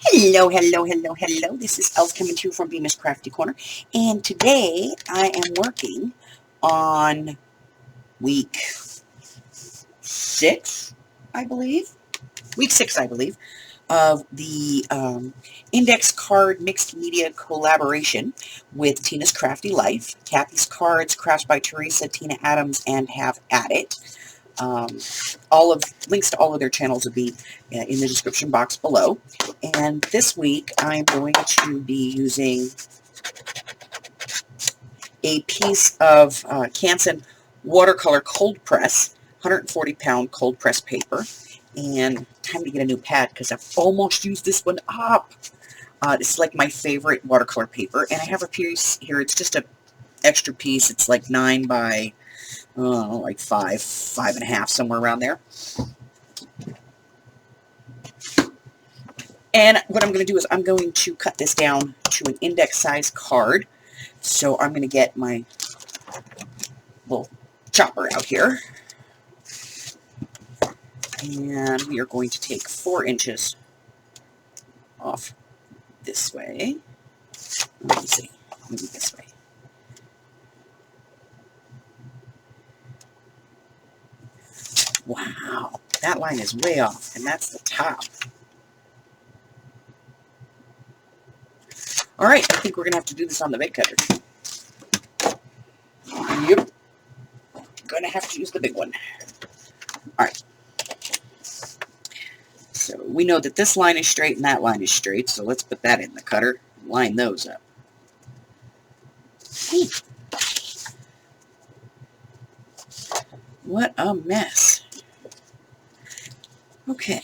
Hello, hello, hello, hello. This is Els coming to you from Bemis Crafty Corner. And today I am working on week 6, I believe. Week 6, I believe, of the index card mixed media collaboration with Tina's Crafty Life. Kathy's Cards, Crafts by Tereasa, Tina Adams, and Have At It. Links to all of their channels will be in the description box below. And this week I'm going to be using a piece of Canson watercolor cold press, 140-pound cold press paper. And time to get a new pad because I've almost used this one up. This is like my favorite watercolor paper, and I have a piece here. It's just an extra piece. It's like 9 by like 5.5, somewhere around there. And what I'm going to do is I'm going to cut this down to an index size card. So I'm going to get my little chopper out here. And we are going to take 4 inches off this way. Let me see. Maybe this way. Wow, that line is way off, and that's the top. All right, I think we're going to have to do this on the big cutter. Yep. Going to have to use the big one. All right. So we know that this line is straight and that line is straight, so let's put that in the cutter and line those up. What a mess. Okay.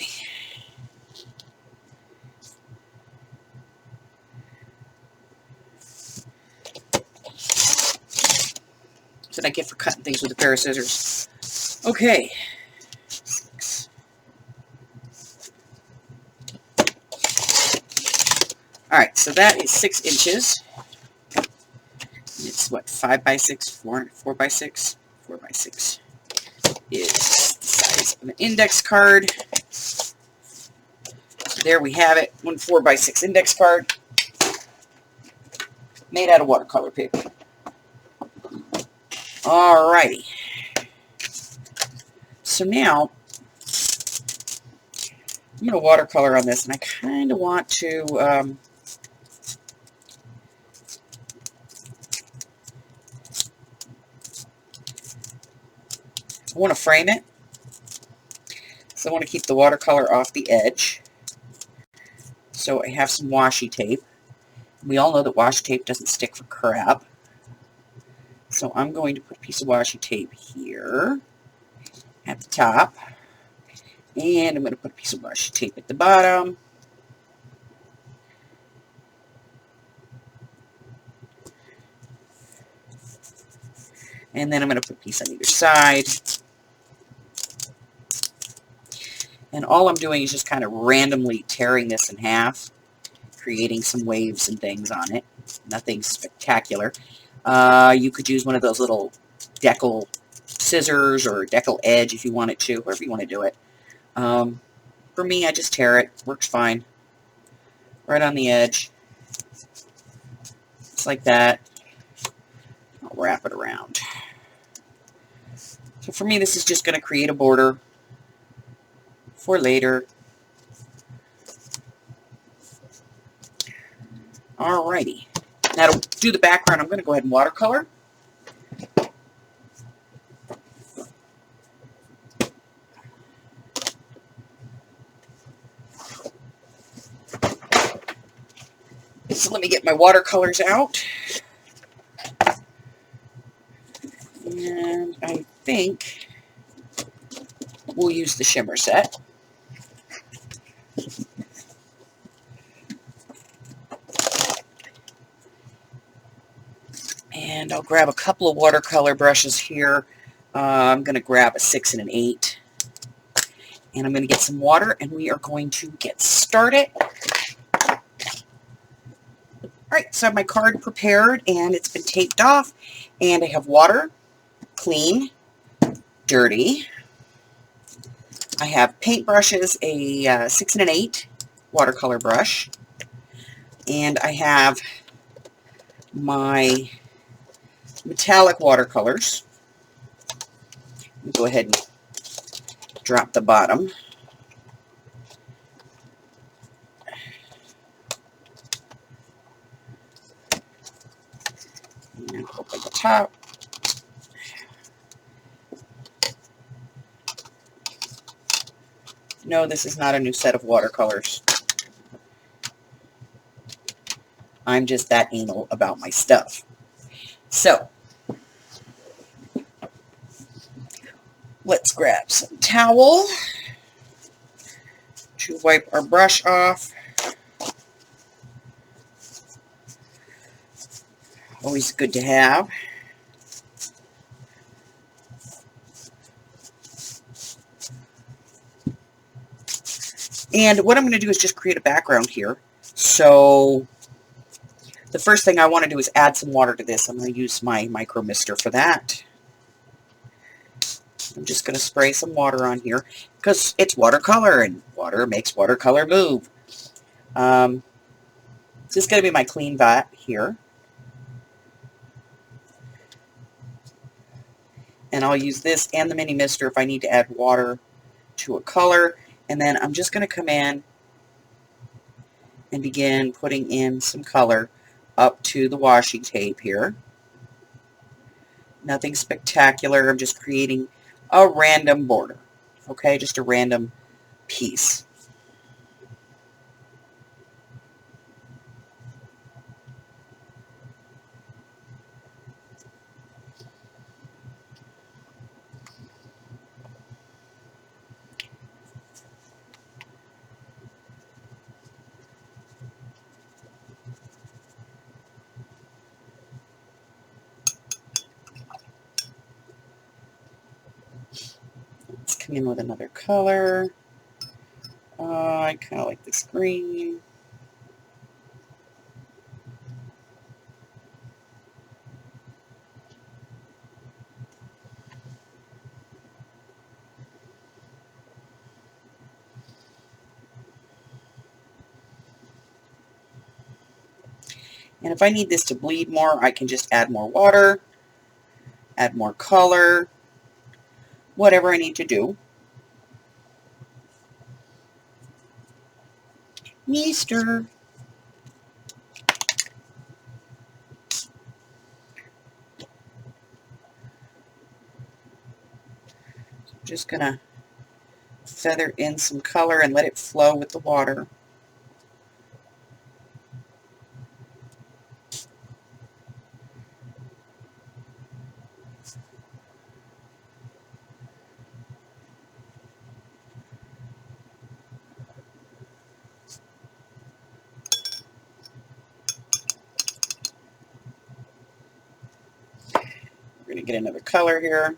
That's what I get for cutting things with a pair of scissors. Okay. 6. Alright, so that is 6 inches. It's what, 5 by 6, 4 by 6? 4 by 6 is the size of an index card. So there we have it, one 4 by 6 index card made out of watercolor paper. Alrighty. So now I'm going to watercolor on this, and I kind of want to I want to frame it, so I want to keep the watercolor off the edge. So I have some washi tape. We all know that washi tape doesn't stick for crap. So I'm going to put a piece of washi tape here at the top, and I'm going to put a piece of washi tape at the bottom. And then I'm going to put a piece on either side. And all I'm doing is just kind of randomly tearing this in half, creating some waves and things on it. Nothing spectacular. You could use one of those little decal scissors or decal edge if you wanted to, however you want to do it. For me, I just tear it. Works fine. Right on the edge. Just like that. I'll wrap it around. So for me, this is just going to create a border for later. Alrighty. Now to do the background, I'm going to go ahead and watercolor. So let me get my watercolors out. And I think we'll use the shimmer set. And I'll grab a couple of watercolor brushes here. I'm going to grab a 6 and an 8. And I'm going to get some water, and we are going to get started. Alright, so I have my card prepared, and it's been taped off. And I have water, clean, dirty. I have paint brushes, a 6 and an 8. watercolor brush. And I have my metallic watercolors. Let me go ahead and drop the bottom. And open the top. No, this is not a new set of watercolors. I'm just that anal about my stuff. So, let's grab some towel to wipe our brush off. Always good to have. And what I'm going to do is just create a background here. So the first thing I want to do is add some water to this. I'm going to use my micro mister for that. I'm just going to spray some water on here because it's watercolor and water makes watercolor move. This is going to be my clean vat here. And I'll use this and the mini mister if I need to add water to a color. And then I'm just going to come in and begin putting in some color up to the washi tape here. Nothing spectacular. I'm just creating a random border. Okay, just a random piece. Let's come in with another color. I kind of like this green. And if I need this to bleed more, I can just add more water, add more color, whatever I need to do. Meester. Just going to feather in some color and let it flow with the water. We're going to get another color here.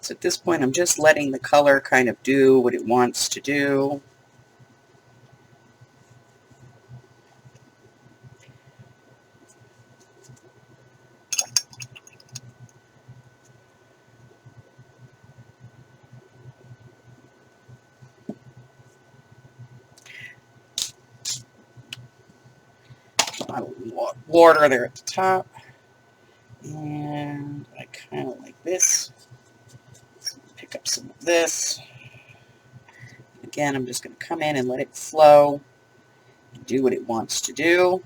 So at this point, I'm just letting the color kind of do what it wants to do. A lot of water there at the top. And I kind of like this. Pick up some of this. Again, I'm just going to come in and let it flow, do what it wants to do.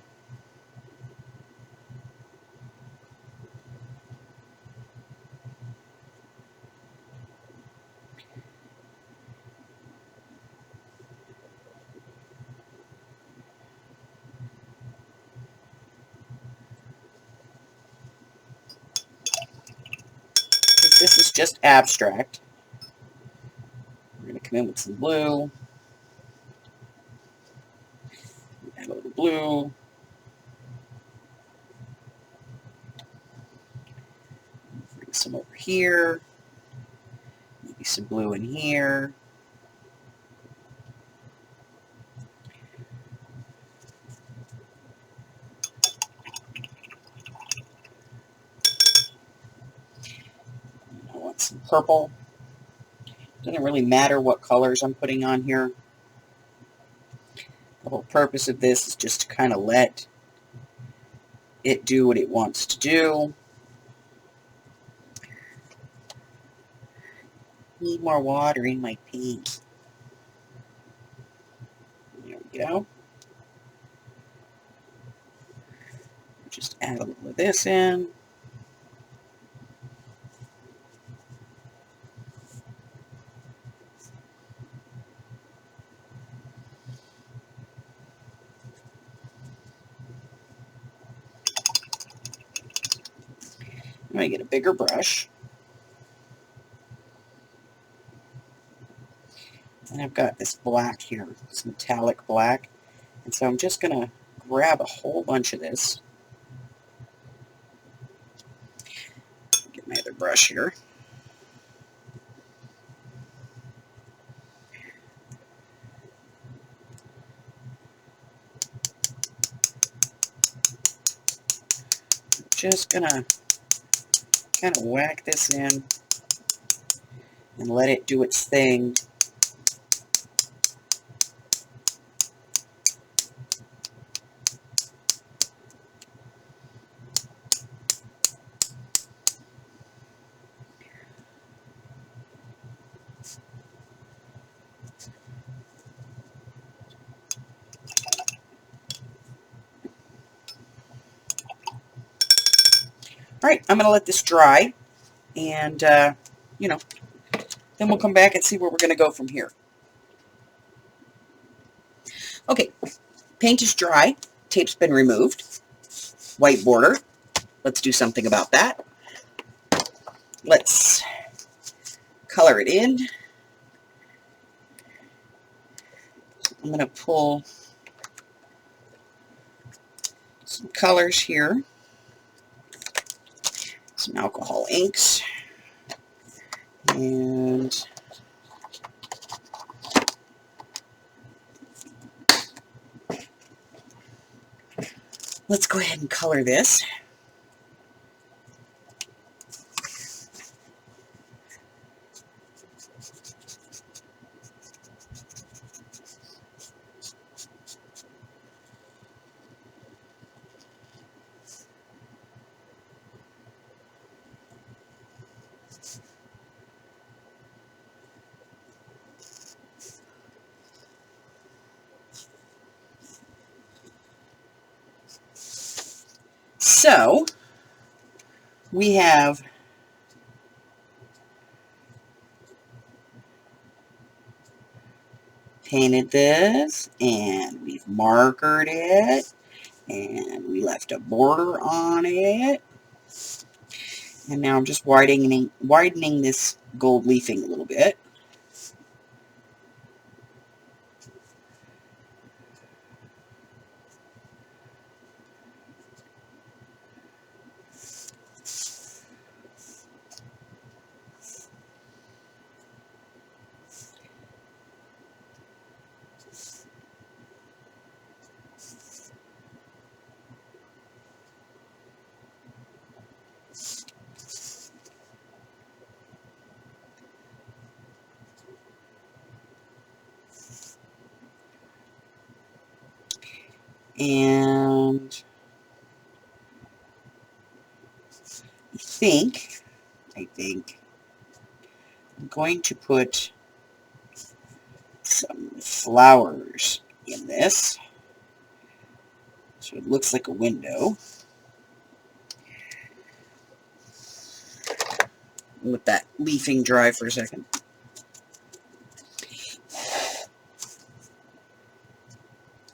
This is just abstract. We're going to come in with some blue. Add a little blue. Bring some over here. Maybe some blue in here. I want some purple. Doesn't really matter what colors I'm putting on here. The whole purpose of this is just to kind of let it do what it wants to do. Need more water in my paint. There we go. Just add a little of this in. I'm going to get a bigger brush. And I've got this black here, this metallic black. And so I'm just going to grab a whole bunch of this. Get my other brush here. Just going to kind of whack this in and let it do its thing. All right, I'm going to let this dry, and, you know, then we'll come back and see where we're going to go from here. Okay, paint is dry. Tape's been removed. White border. Let's do something about that. Let's color it in. I'm going to pull some colors here. Some alcohol inks. And let's go ahead and color this. So, we have painted this, and we've markered it, and we left a border on it. And now I'm just widening this gold leafing a little bit. And I think I'm going to put some flowers in this, so it looks like a window. Let that leafing dry for a second.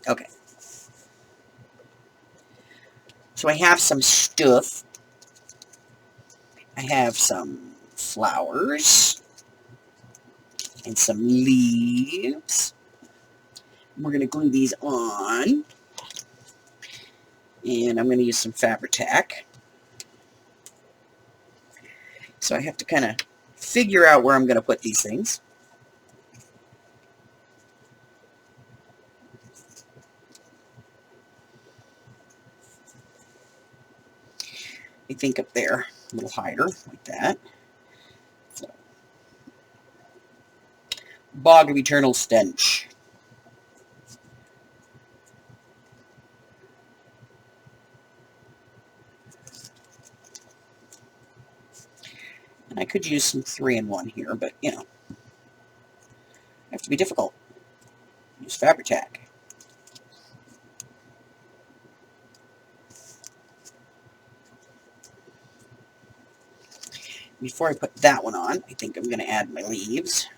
Okay. So I have some stuff. I have some flowers. and some leaves. We're going to glue these on. And I'm going to use some Fabri-Tac. So I have to kind of figure out where I'm going to put these things. I think up there, a little higher, like that. So, Bog of Eternal Stench. And I could use some 3-in-1 here, but, you know, I have to be difficult. Use Fabri-Tac. Before I put that one on, I think I'm going to add my leaves.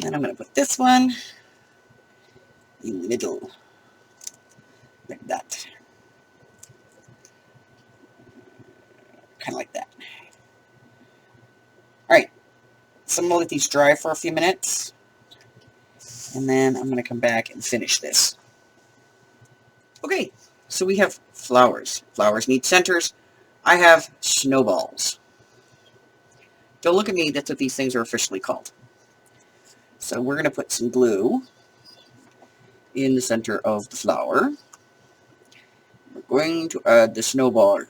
Then I'm going to put this one in the middle, like that. Kind of like that. Alright, so I'm going to let these dry for a few minutes, and then I'm going to come back and finish this. Okay, so we have flowers. Flowers need centers. I have snowballs. Don't look at me, that's what these things are officially called. So we're going to put some glue in the center of the flower. We're going to add the snowball.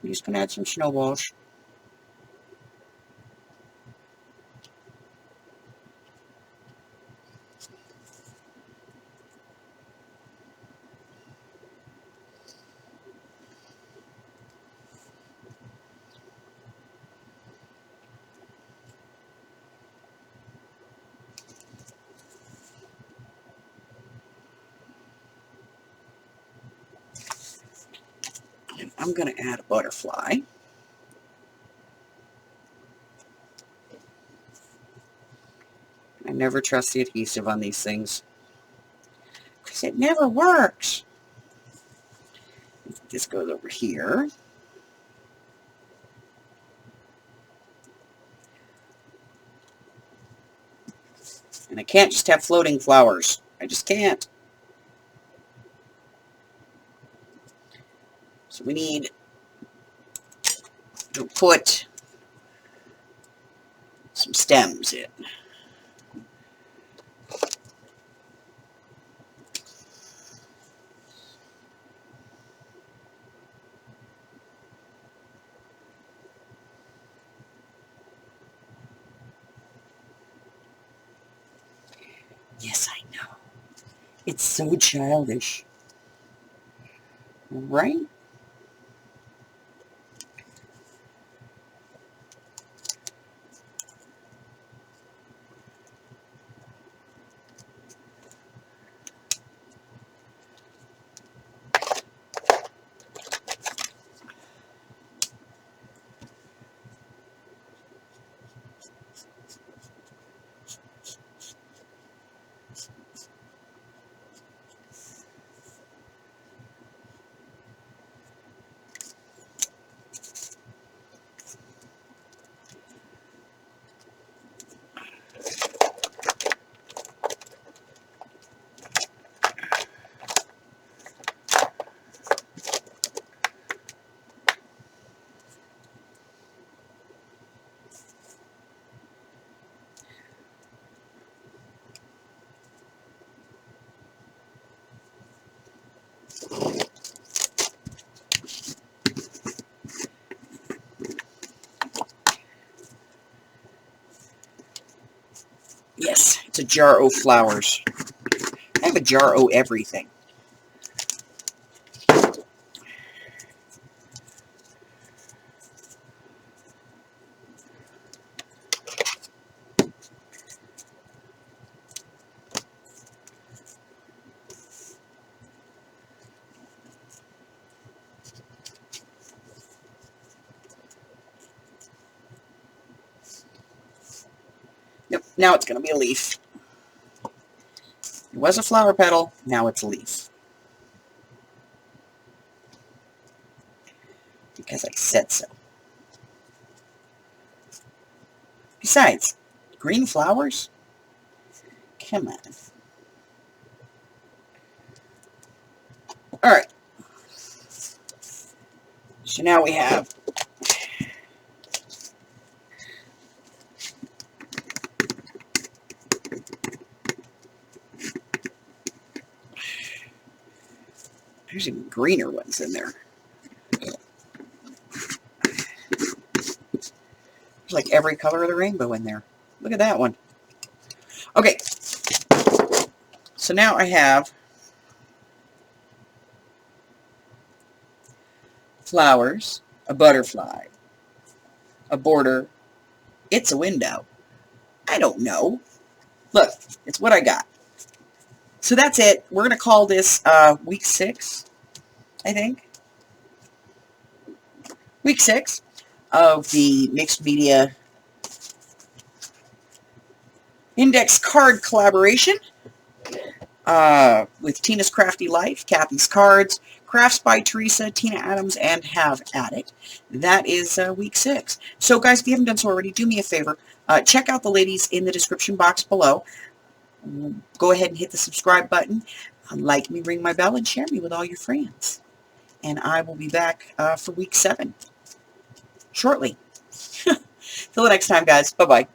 We're just going to add some snowballs. And I'm going to add a butterfly. I never trust the adhesive on these things, because it never works. This goes over here. And I can't just have floating flowers. I just can't. So we need to put some stems in. Yes, I know. It's so childish. Right? Yes, it's a jar o' flowers. I have a jar o' everything. Yep, now it's going to be a leaf. It was a flower petal, now it's a leaf. Because I said so. Besides, green flowers? Come on. Alright. So now we have there's even greener ones in there. There's like every color of the rainbow in there. Look at that one. Okay. So now I have flowers, a butterfly, a border. It's a window. I don't know. Look, it's what I got. So that's it. We're going to call this week 6, I think. Week 6 of the Mixed Media Index card collaboration with Tina's Crafty Life, Kathy's Cards, Crafts by Tereasa, Tina Adams, and Have At It. That is week 6. So guys, if you haven't done so already, do me a favor. Check out the ladies in the description box below. Go ahead and hit the subscribe button. Like me, ring my bell, and share me with all your friends. And I will be back for week 7 shortly. Till the next time, guys. Bye-bye.